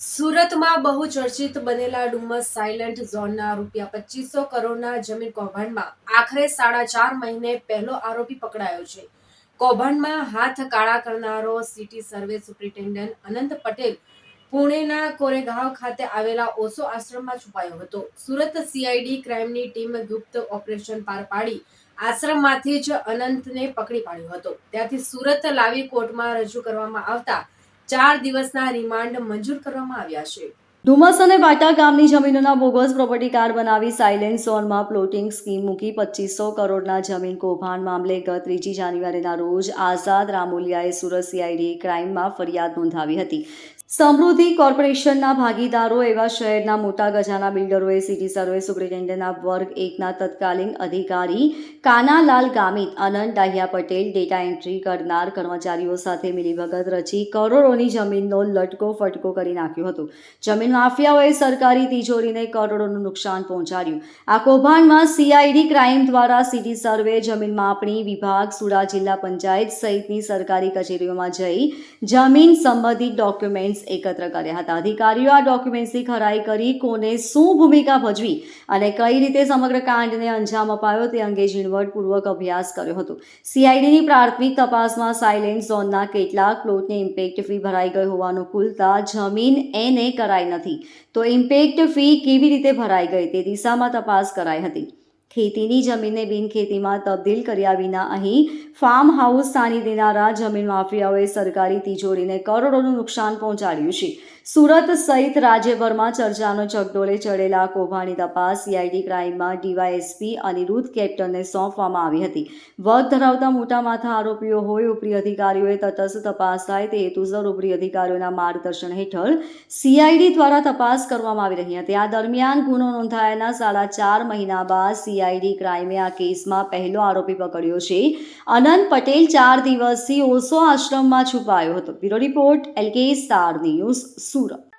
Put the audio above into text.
સુરતમાં બહુ ચર્ચિત બનેલા ડુમસ સાયલન્ટ ઝોનના રૂપિયા 2500 કરોડના જમીન કૌભાંડમાં આખરે 4.5 મહિને પહેલો આરોપી પકડાયો છે. કૌભાંડમાં હાથ કાળા કરનારો સિટી સર્વે સુપ્રિન્ટેન્ડન્ટ અનંત પટેલ પુણેના કોરેગાંવ ખાતે આવેલા ઓશો આશ્રમમાં છુપાયો હતો. સુરત સીઆઈડી ક્રાઇમની ટીમ ગુપ્ત ઓપરેશન પાર પાડી આશ્રમમાંથી જ અનંતને પકડી પાડ્યો હતો. ત્યાંથી સુરત લાવી કોર્ટમાં રજૂ કરવામાં આવતા 4 દિવસના રિમાન્ડ મંજૂર કરવામાં આવ્યા છે. ડુમસ અને વાટા ગામની જમીનોના બોગસ પ્રોપર્ટી કાર્ડ બનાવી સાયલેન્ટ ઝોનમાં પ્લોટિંગ સ્કીમ મૂકી 2500 કરોડના જમીન કૌભાંડ મામલે ગત 3 જાન્યુઆરીના રોજ આઝાદ રામોલિયાએ સુરત સીઆઈડી ક્રાઇમમાં ફરિયાદ નોંધાવી હતી. સમૃદ્ધિ કોર્પોરેશનના ભાગીદારો એવા શહેરના મોટા ગજાના બિલ્ડરોએ સિટી સર્વે સુપ્રિન્ટેન્ડન્ટના વર્ગ 1ના તત્કાલીન અધિકારી કાનાલાલ ગામિત, અનંત ડાહિયા પટેલ, ડેટા એન્ટ્રી કરનાર કર્મચારીઓ સાથે મિલીભગત રચી કરોડોની જમીનનો લટકો ફટકો કરી નાખ્યો હતો. જમીન માફિયાઓએ સરકારી તિજોરીને કરોડોનું નુકસાન પહોંચાડ્યું. આ કૌભાંડમાં સીઆઈડી ક્રાઇમ દ્વારા સિટી સર્વે, જમીન માપણી વિભાગ, સુરત જિલ્લા પંચાયત સહિતની સરકારી કચેરીઓમાં જઈ જમીન સંબંધિત ડોક્યુમેન્ટ્સ એકત્ર કર્યા હતા. અધિકારીઓ આ ડોક્યુમેન્ટ્સની ખરાઈ કરી કોને શું ભૂમિકા ભજવી અને કઈ રીતે સમગ્ર કાંડને અંજામ અપાયો તે અંગે ઝીણવટપૂર્વક અભ્યાસ કર્યો હતો. સીઆઈડીની પ્રાથમિક તપાસમાં સાયલેન્ટ ઝોનના કેટલાક પ્લોટને ઇમ્પેક્ટ ફી ભરાઈ ગઈ હોવાનું ખુલતા જમીન એને કરાઈ નથી તો ઇમ્પેક્ટ ફી કેવી રીતે ભરાઈ ગઈ તે દિશામાં તપાસ કરાઈ હતી. ખેતીની જમીનને બિનખેતીમાં તબદીલ કર્યા વિના અહીં ફાર્મ હાઉસ સ્થાની દેનારા જમીન માફિયાઓએ સરકારી તિજોરીને કરોડોનું નુકસાન પહોંચાડ્યું છે. સુરત સહિત રાજ્યભરમાં ચર્ચાનો ચકડોળે ચડેલા કૌભાંડની તપાસ સીઆઈડી ક્રાઇમમાં ડીવાયએસપી અનિરુદ્ધ કેપ્ટનને સોંપવામાં આવી હતી. વર્ગ ધરાવતા મોટા માથા આરોપીઓ હોય ઉપરી અધિકારીઓએ તટસ્થ તપાસ થાય તે હેતુસર ઉપરી અધિકારીઓના માર્ગદર્શન હેઠળ સીઆઈડી દ્વારા તપાસ કરવામાં આવી રહી હતી. આ દરમિયાન ગુનો નોંધાયાના 4.5 મહિના બાદ સીઆઈડી ક્રાઇમે આ કેસમાં પહેલો આરોપી પકડ્યો છે. અનંત પટેલ 4 દિવસથી ઓશો આશ્રમમાં છુપાયો હતો. Bureau report LK star news Surat.